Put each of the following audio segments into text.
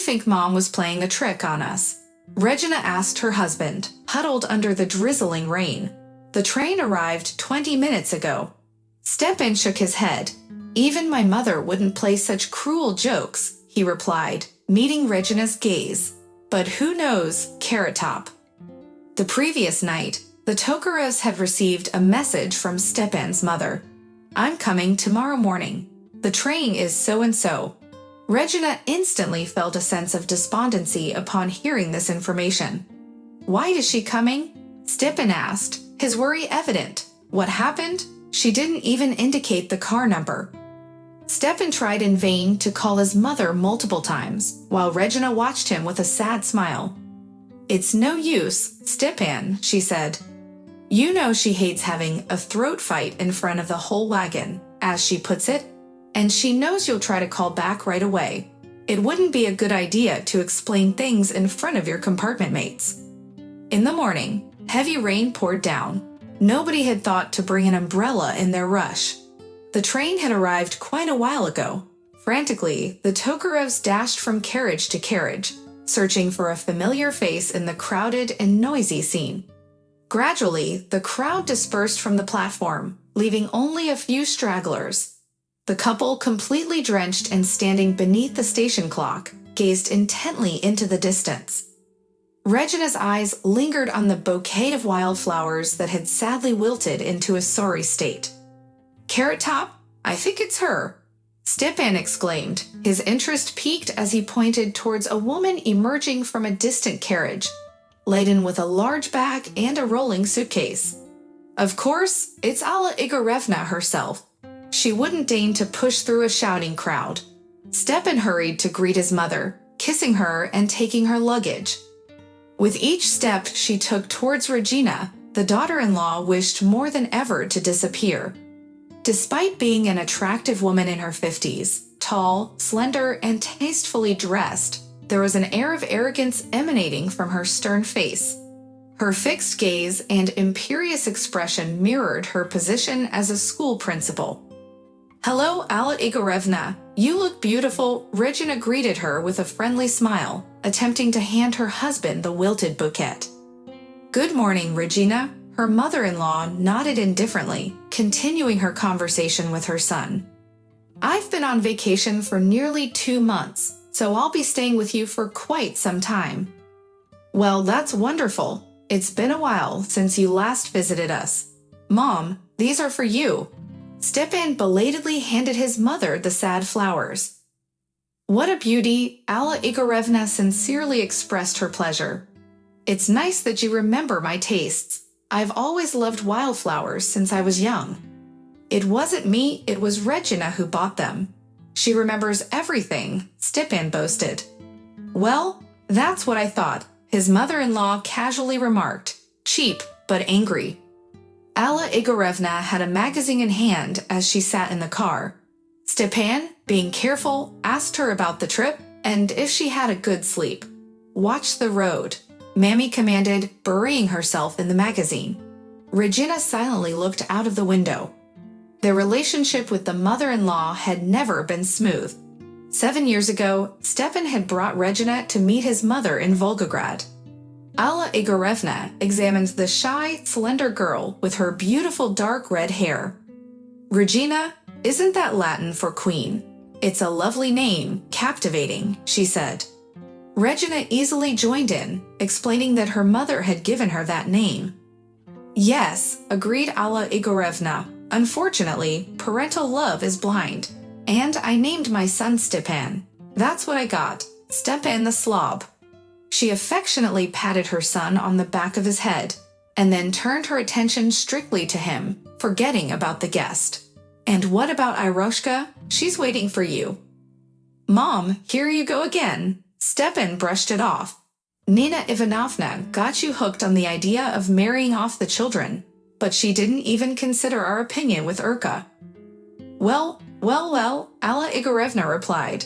think Mom was playing a trick on us?" Regina asked her husband, huddled under the drizzling rain. "The train arrived 20 minutes ago." Stepan shook his head. "Even my mother wouldn't play such cruel jokes," he replied, meeting Regina's gaze. "But who knows, Carrot Top?" The previous night, the Tokarovs had received a message from Stepan's mother. "I'm coming tomorrow morning. The train is so-and-so." Regina instantly felt a sense of despondency upon hearing this information. "Why is she coming?" Stepan asked, his worry evident. "What happened?" She didn't even indicate the car number. Stepan tried in vain to call his mother multiple times, while Regina watched him with a sad smile. "It's no use, Stepan," she said. "You know she hates having a throat fight in front of the whole wagon, as she puts it, and she knows you'll try to call back right away. It wouldn't be a good idea to explain things in front of your compartment mates." In the morning, heavy rain poured down. Nobody had thought to bring an umbrella in their rush. The train had arrived quite a while ago. Frantically, the Tokarovs dashed from carriage to carriage, searching for a familiar face in the crowded and noisy scene. Gradually, the crowd dispersed from the platform, leaving only a few stragglers. The couple, completely drenched and standing beneath the station clock, gazed intently into the distance. Regina's eyes lingered on the bouquet of wildflowers that had sadly wilted into a sorry state. "Carrot Top, I think it's her," Stepan exclaimed, his interest piqued as he pointed towards a woman emerging from a distant carriage, laden with a large bag and a rolling suitcase. "Of course, it's Alla Igorevna herself." She wouldn't deign to push through a shouting crowd. Stepan hurried to greet his mother, kissing her and taking her luggage. With each step she took towards Regina, the daughter-in-law wished more than ever to disappear. Despite being an attractive woman in her 50s, tall, slender, and tastefully dressed, there was an air of arrogance emanating from her stern face. Her fixed gaze and imperious expression mirrored her position as a school principal. "Hello, Alla Igorevna. You look beautiful," Regina greeted her with a friendly smile, attempting to hand her husband the wilted bouquet. "Good morning, Regina." Her mother-in-law nodded indifferently, continuing her conversation with her son. "I've been on vacation for nearly 2 months, so I'll be staying with you for quite some time." "Well, that's wonderful. It's been a while since you last visited us. Mom, these are for you." Stepan belatedly handed his mother the sad flowers. "What a beauty!" Alla Igorevna sincerely expressed her pleasure. "It's nice that you remember my tastes. I've always loved wildflowers since I was young." "It wasn't me, it was Regina who bought them. She remembers everything," Stepan boasted. "Well, that's what I thought," his mother-in-law casually remarked, cheap but angry. Alla Igorevna had a magazine in hand as she sat in the car. Stepan, being careful, asked her about the trip and if she had a good sleep. "Watch the road," Mammy commanded, burying herself in the magazine. Regina silently looked out of the window. Their relationship with the mother-in-law had never been smooth. 7 years ago, Stepan had brought Regina to meet his mother in Volgograd. Alla Igorevna examined the shy, slender girl with her beautiful dark red hair. "Regina, isn't that Latin for queen? It's a lovely name, captivating," she said. Regina easily joined in, explaining that her mother had given her that name. "Yes," agreed Alla Igorevna. "Unfortunately, parental love is blind. And I named my son Stepan. That's what I got, Stepan the Slob." She affectionately patted her son on the back of his head, and then turned her attention strictly to him, forgetting about the guest. "And what about Iroshka? She's waiting for you." "Mom, here you go again." Stepan brushed it off. "Nina Ivanovna got you hooked on the idea of marrying off the children, but she didn't even consider our opinion with Urka." Well, Alla Igorevna replied.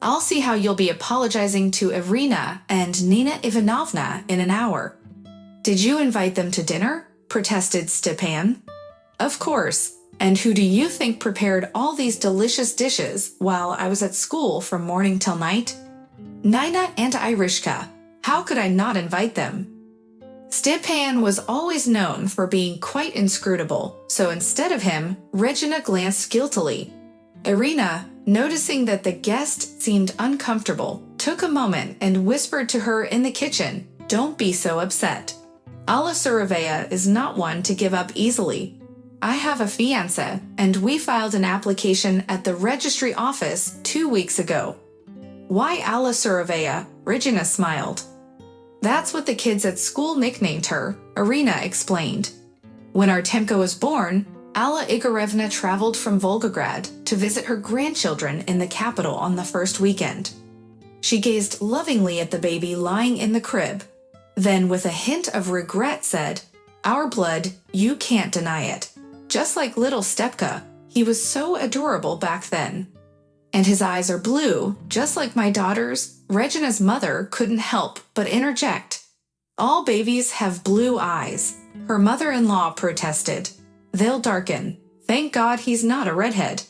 "I'll see how you'll be apologizing to Irina and Nina Ivanovna in an hour." "Did you invite them to dinner?" protested Stepan. "Of course. And who do you think prepared all these delicious dishes while I was at school from morning till night?" Nina and Irishka. How could I not invite them? Stepan was always known for being quite inscrutable, so instead of him, Regina glanced guiltily. Irina, noticing that the guest seemed uncomfortable, took a moment and whispered to her in the kitchen, "Don't be so upset. Alla Suravea is not one to give up easily. I have a fiancé, and we filed an application at the registry office 2 weeks ago." "Why Alla Suravea?" Regina smiled. "That's what the kids at school nicknamed her," Irina explained. When Artemka was born, Alla Igorevna traveled from Volgograd to visit her grandchildren in the capital on the first weekend. She gazed lovingly at the baby lying in the crib, then with a hint of regret said, "Our blood, you can't deny it. Just like little Stepka, he was so adorable back then. And his eyes are blue, just like my daughter's." Regina's mother couldn't help but interject. "All babies have blue eyes," her mother-in-law protested. "They'll darken. Thank God he's not a redhead."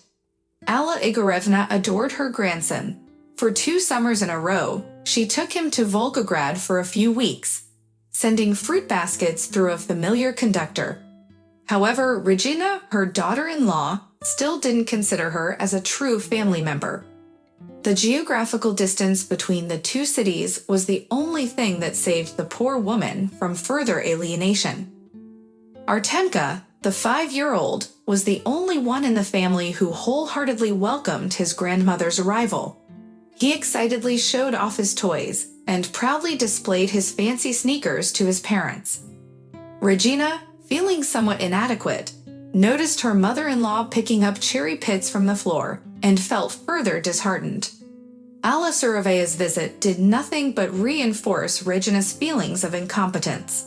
Alla Igorevna adored her grandson. For 2 summers in a row, she took him to Volgograd for a few weeks, sending fruit baskets through a familiar conductor. However, Regina, her daughter-in-law, still didn't consider her as a true family member. The geographical distance between the 2 cities was the only thing that saved the poor woman from further alienation. Artemka, the 5-year-old, was the only one in the family who wholeheartedly welcomed his grandmother's arrival. He excitedly showed off his toys and proudly displayed his fancy sneakers to his parents. Regina, feeling somewhat inadequate, noticed her mother-in-law picking up cherry pits from the floor and felt further disheartened. Alla Suravea's visit did nothing but reinforce Regina's feelings of incompetence.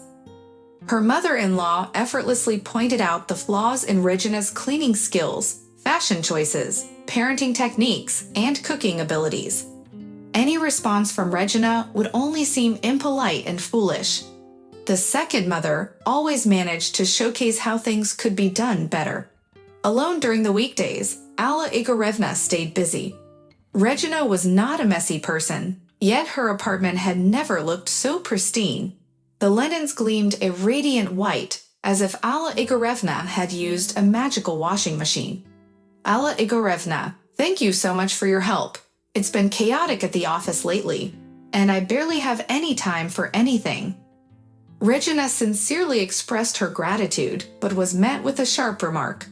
Her mother-in-law effortlessly pointed out the flaws in Regina's cleaning skills, fashion choices, parenting techniques, and cooking abilities. Any response from Regina would only seem impolite and foolish. The second mother always managed to showcase how things could be done better. Alone during the weekdays, Alla Igorevna stayed busy. Regina was not a messy person, yet her apartment had never looked so pristine. The linens gleamed a radiant white, as if Alla Igorevna had used a magical washing machine. "Alla Igorevna, thank you so much for your help. It's been chaotic at the office lately, and I barely have any time for anything." Regina sincerely expressed her gratitude, but was met with a sharp remark.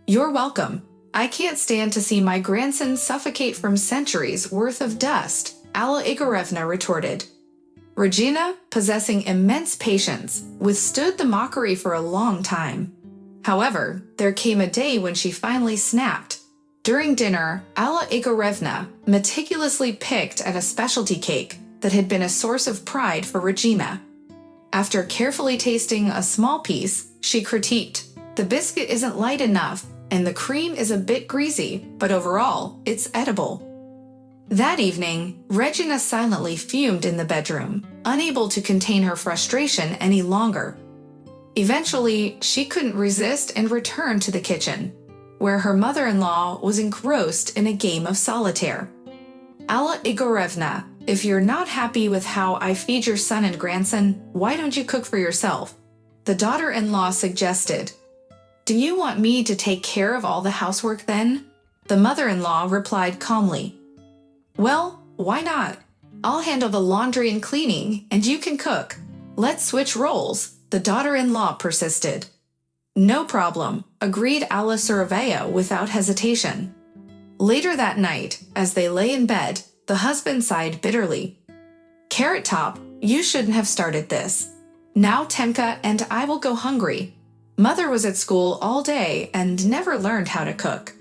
"You're welcome. I can't stand to see my grandson suffocate from centuries' worth of dust," Alla Igorevna retorted. Regina, possessing immense patience, withstood the mockery for a long time. However, there came a day when she finally snapped. During dinner, Alla Igorevna meticulously picked at a specialty cake that had been a source of pride for Regina. After carefully tasting a small piece, she critiqued, "The biscuit isn't light enough, and the cream is a bit greasy, but overall, it's edible." That evening, Regina silently fumed in the bedroom, unable to contain her frustration any longer. Eventually, she couldn't resist and returned to the kitchen, where her mother-in-law was engrossed in a game of solitaire. "Alla Igorevna, if you're not happy with how I feed your son and grandson, why don't you cook for yourself?" the daughter-in-law suggested. "Do you want me to take care of all the housework then?" the mother-in-law replied calmly. "Well, why not? I'll handle the laundry and cleaning, and you can cook. Let's switch roles," the daughter-in-law persisted. "No problem," agreed Alla Suravea without hesitation. Later that night, as they lay in bed, the husband sighed bitterly. "Carrot Top, you shouldn't have started this. Now Temka and I will go hungry. Mother was at school all day and never learned how to cook.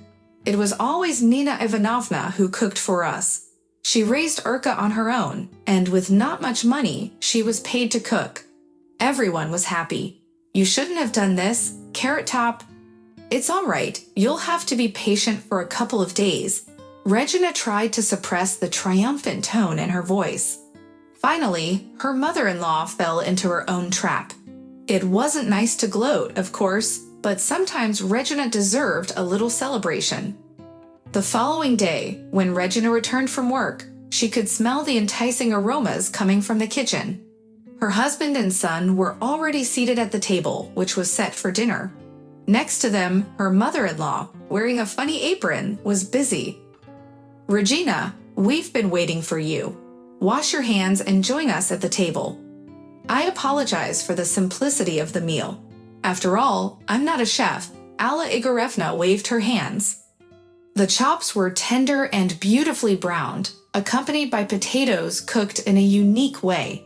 It was always Nina Ivanovna who cooked for us. She raised Urka on her own, and with not much money, she was paid to cook. Everyone was happy. You shouldn't have done this, Carrot Top." "It's all right. You'll have to be patient for a couple of days." Regina tried to suppress the triumphant tone in her voice. Finally, her mother-in-law fell into her own trap. It wasn't nice to gloat, of course, but sometimes Regina deserved a little celebration. The following day, when Regina returned from work, she could smell the enticing aromas coming from the kitchen. Her husband and son were already seated at the table, which was set for dinner. Next to them, her mother-in-law, wearing a funny apron, was busy. "Regina, we've been waiting for you. Wash your hands and join us at the table." I apologize for the simplicity of the meal. After all, I'm not a chef. Alla Igorevna waved her hands. The chops were tender and beautifully browned, accompanied by potatoes cooked in a unique way.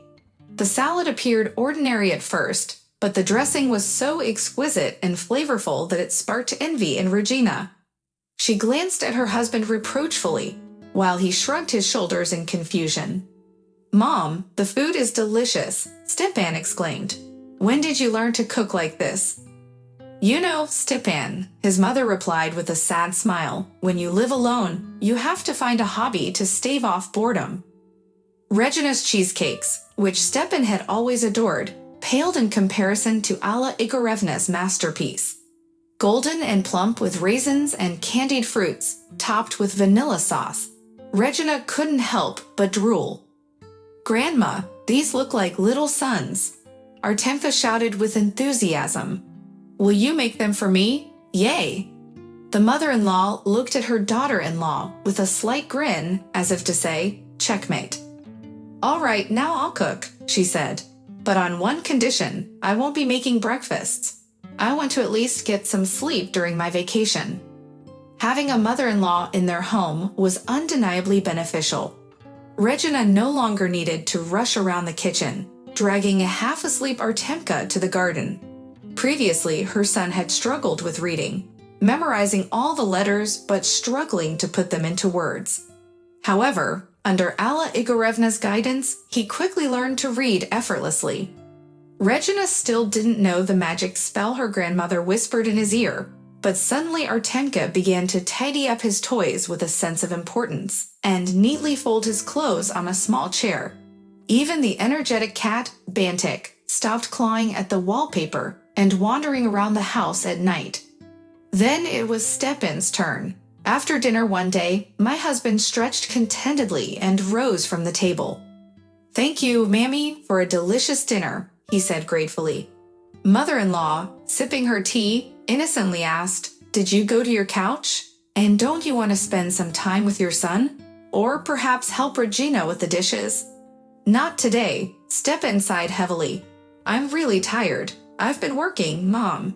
The salad appeared ordinary at first, but the dressing was so exquisite and flavorful that it sparked envy in Regina. She glanced at her husband reproachfully, while he shrugged his shoulders in confusion. "Mom, the food is delicious," Stepan exclaimed. "When did you learn to cook like this?" "You know, Stepan," his mother replied with a sad smile, "when you live alone, you have to find a hobby to stave off boredom." Regina's cheesecakes, which Stepan had always adored, paled in comparison to Alla Igorevna's masterpiece. Golden and plump with raisins and candied fruits, topped with vanilla sauce, Regina couldn't help but drool. "Grandma, these look like little suns," Artemka shouted with enthusiasm. "Will you make them for me? Yay!" The mother-in-law looked at her daughter-in-law with a slight grin, as if to say, "Checkmate." "All right, now I'll cook," she said. "But on one condition, I won't be making breakfasts. I want to at least get some sleep during my vacation." Having a mother-in-law in their home was undeniably beneficial. Regina no longer needed to rush around the kitchen, dragging a half-asleep Artemka to the garden. Previously, her son had struggled with reading, memorizing all the letters but struggling to put them into words. However, under Alla Igorevna's guidance, he quickly learned to read effortlessly. Regina still didn't know the magic spell her grandmother whispered in his ear, but suddenly Artemka began to tidy up his toys with a sense of importance and neatly fold his clothes on a small chair. Even the energetic cat, Bantik, stopped clawing at the wallpaper and wandering around the house at night. Then it was Stepan's turn. After dinner one day, my husband stretched contentedly and rose from the table. "Thank you, Mammy, for a delicious dinner," he said gratefully. Mother-in-law, sipping her tea, innocently asked, "Did you go to your couch? And don't you want to spend some time with your son? Or perhaps help Regina with the dishes?" "Not today," Stepan sighed heavily. "I'm really tired. I've been working, Mom."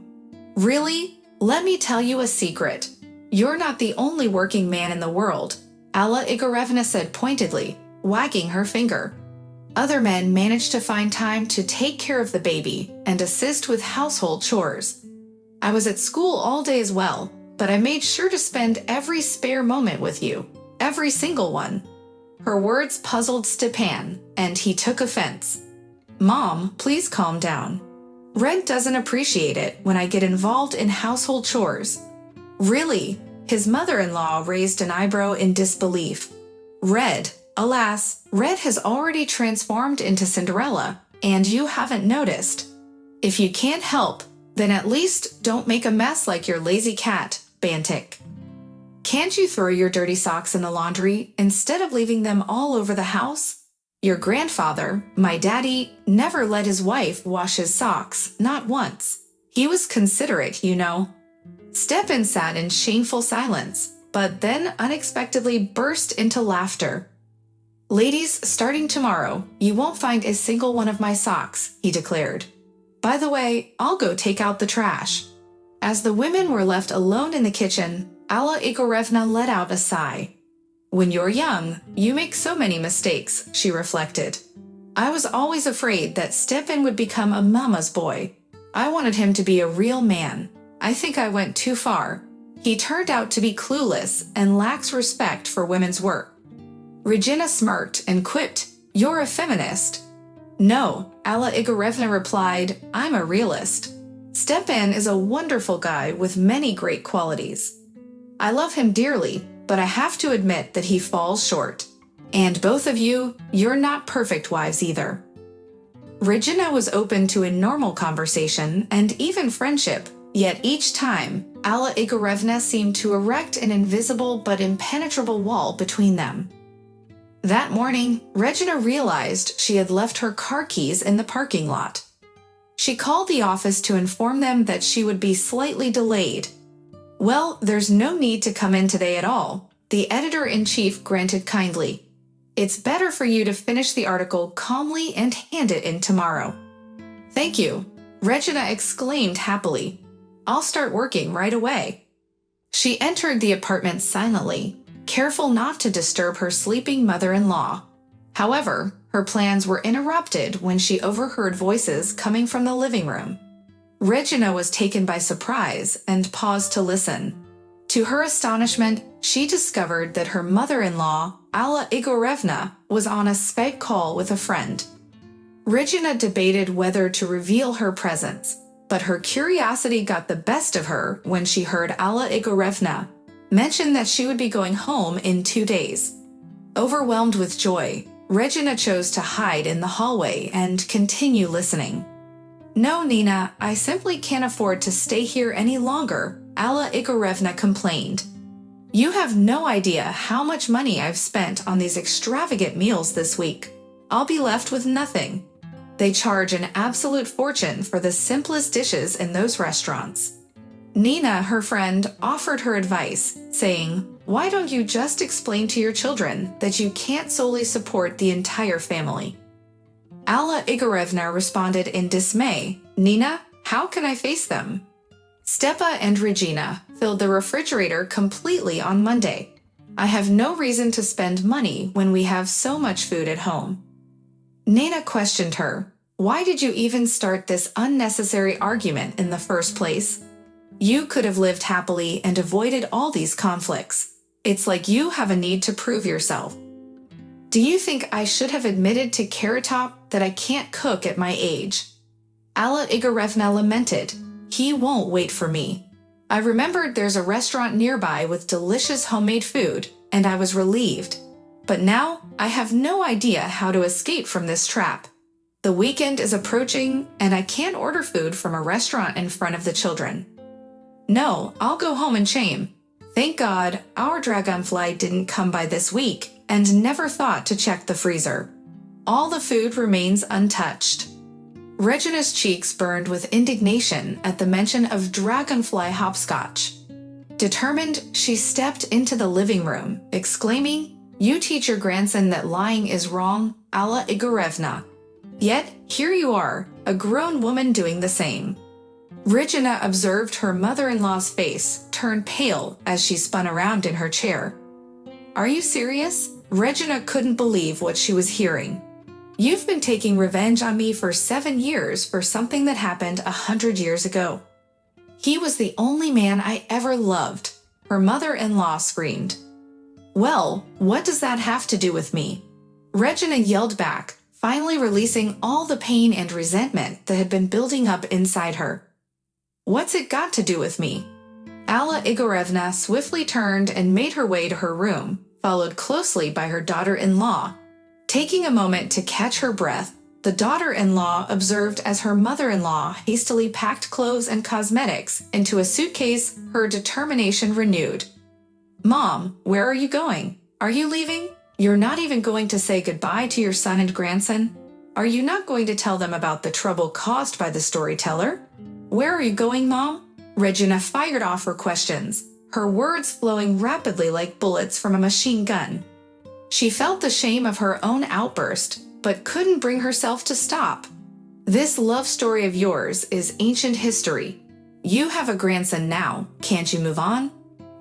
"Really? Let me tell you a secret. You're not the only working man in the world," Alla Igorevna said pointedly, wagging her finger. "Other men manage to find time to take care of the baby and assist with household chores. I was at school all day as well, but I made sure to spend every spare moment with you, every single one." Her words puzzled Stepan, and he took offense. "Mom, please calm down. Red doesn't appreciate it when I get involved in household chores." "Really?" His mother-in-law raised an eyebrow in disbelief. "Red, alas, Red has already transformed into Cinderella, and you haven't noticed. If you can't help, then at least don't make a mess like your lazy cat, Bantik. Can't you throw your dirty socks in the laundry instead of leaving them all over the house? Your grandfather, my daddy, never let his wife wash his socks, not once. He was considerate, you know." Stepan sat in shameful silence, but then unexpectedly burst into laughter. "Ladies, starting tomorrow, you won't find a single one of my socks," he declared. "By the way, I'll go take out the trash." As the women were left alone in the kitchen, Alla Igorevna let out a sigh. "When you're young, you make so many mistakes," she reflected. "I was always afraid that Stepan would become a mama's boy. I wanted him to be a real man. I think I went too far. He turned out to be clueless and lacks respect for women's work." Regina smirked and quipped, "You're a feminist." "No," Alla Igorevna replied, "I'm a realist. Stepan is a wonderful guy with many great qualities. I love him dearly, but I have to admit that he falls short. And both of you, you're not perfect wives either." Regina was open to a normal conversation and even friendship, yet each time, Alla Igorevna seemed to erect an invisible but impenetrable wall between them. That morning, Regina realized she had left her car keys in the parking lot. She called the office to inform them that she would be slightly delayed. "Well, there's no need to come in today at all," the editor-in-chief granted kindly. "It's better for you to finish the article calmly and hand it in tomorrow." "Thank you," Regina exclaimed happily. "I'll start working right away." She entered the apartment silently, careful not to disturb her sleeping mother-in-law. However, her plans were interrupted when she overheard voices coming from the living room. Regina was taken by surprise and paused to listen. To her astonishment, she discovered that her mother-in-law, Alla Igorevna, was on a Skype call with a friend. Regina debated whether to reveal her presence, but her curiosity got the best of her when she heard Alla Igorevna mention that she would be going home in 2 days. Overwhelmed with joy, Regina chose to hide in the hallway and continue listening. "No, Nina, I simply can't afford to stay here any longer," Alla Igorevna complained. "You have no idea how much money I've spent on these extravagant meals this week. I'll be left with nothing. They charge an absolute fortune for the simplest dishes in those restaurants." Nina, her friend, offered her advice, saying, "Why don't you just explain to your children that you can't solely support the entire family?" Alla Igorevna responded in dismay, "Nina, how can I face them? Stepa and Regina filled the refrigerator completely on Monday. I have no reason to spend money when we have so much food at home." Nina questioned her, "Why did you even start this unnecessary argument in the first place? You could have lived happily and avoided all these conflicts. It's like you have a need to prove yourself. Do you think I should have admitted to Carrot Top that I can't cook at my age?" Alla Igorevna lamented, "He won't wait for me. I remembered there's a restaurant nearby with delicious homemade food, and I was relieved. But now I have no idea how to escape from this trap. The weekend is approaching, and I can't order food from a restaurant in front of the children. No, I'll go home in shame. Thank God our dragonfly didn't come by this week and never thought to check the freezer. All the food remains untouched." Regina's cheeks burned with indignation at the mention of dragonfly hopscotch. Determined, she stepped into the living room, exclaiming, "You teach your grandson that lying is wrong, Alla Igorevna. Yet, here you are, a grown woman doing the same." Regina observed her mother-in-law's face turn pale as she spun around in her chair. "Are you serious?" Regina couldn't believe what she was hearing. "You've been taking revenge on me for 7 years for something that happened 100 years ago." "He was the only man I ever loved," her mother-in-law screamed. "Well, what does that have to do with me?" Regina yelled back, finally releasing all the pain and resentment that had been building up inside her. "What's it got to do with me?" Alla Igorevna swiftly turned and made her way to her room, followed closely by her daughter-in-law. Taking a moment to catch her breath, the daughter-in-law observed as her mother-in-law hastily packed clothes and cosmetics into a suitcase, her determination renewed. "Mom, where are you going? Are you leaving? You're not even going to say goodbye to your son and grandson? Are you not going to tell them about the trouble caused by the storyteller? Where are you going, Mom?" Regina fired off her questions, her words flowing rapidly like bullets from a machine gun. She felt the shame of her own outburst, but couldn't bring herself to stop. "This love story of yours is ancient history. You have a grandson now, can't you move on?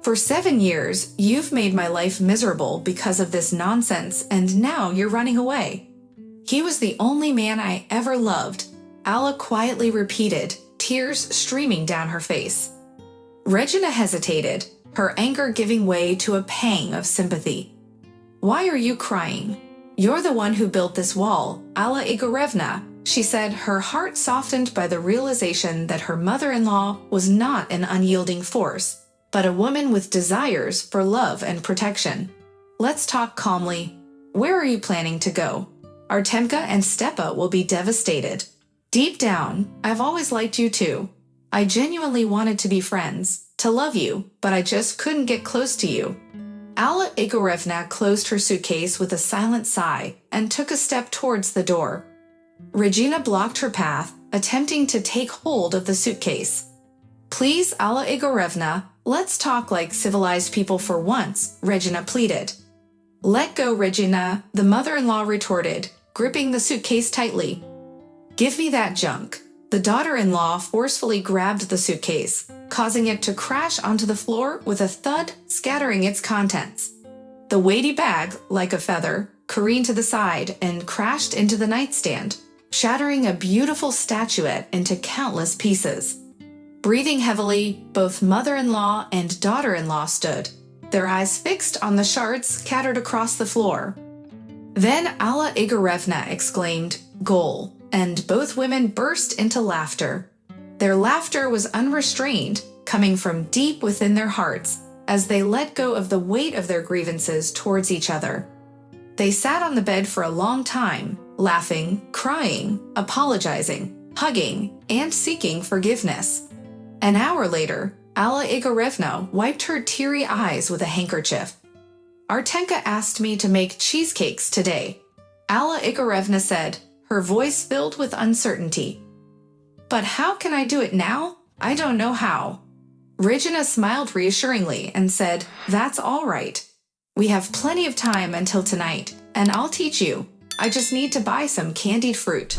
For 7 years, you've made my life miserable because of this nonsense, and now you're running away." "He was the only man I ever loved," Alla quietly repeated, tears streaming down her face. Regina hesitated, her anger giving way to a pang of sympathy. "Why are you crying? You're the one who built this wall, Alla Igorevna," she said, her heart softened by the realization that her mother-in-law was not an unyielding force, but a woman with desires for love and protection. "Let's talk calmly. Where are you planning to go? Artemka and Stepa will be devastated. Deep down, I've always liked you too. I genuinely wanted to be friends, to love you, but I just couldn't get close to you. Alla Igorevna closed her suitcase with a silent sigh and took a step towards the door. Regina blocked her path, attempting to take hold of the suitcase. "Please, Alla Igorevna, let's talk like civilized people for once," Regina pleaded. "Let go, Regina," the mother-in-law retorted, gripping the suitcase tightly. "Give me that junk." The daughter-in-law forcefully grabbed the suitcase, causing it to crash onto the floor with a thud, scattering its contents. The weighty bag, like a feather, careened to the side and crashed into the nightstand, shattering a beautiful statuette into countless pieces. Breathing heavily, both mother-in-law and daughter-in-law stood, their eyes fixed on the shards scattered across the floor. Then Alla Igorevna exclaimed, "Goal," and both women burst into laughter. Their laughter was unrestrained, coming from deep within their hearts, as they let go of the weight of their grievances towards each other. They sat on the bed for a long time, laughing, crying, apologizing, hugging, and seeking forgiveness. An hour later, Alla Igorevna wiped her teary eyes with a handkerchief. "Artenka asked me to make cheesecakes today," Alla Igorevna said, her voice filled with uncertainty. "But how can I do it now? I don't know how." Regina smiled reassuringly and said, "That's all right. We have plenty of time until tonight, and I'll teach you. I just need to buy some candied fruit."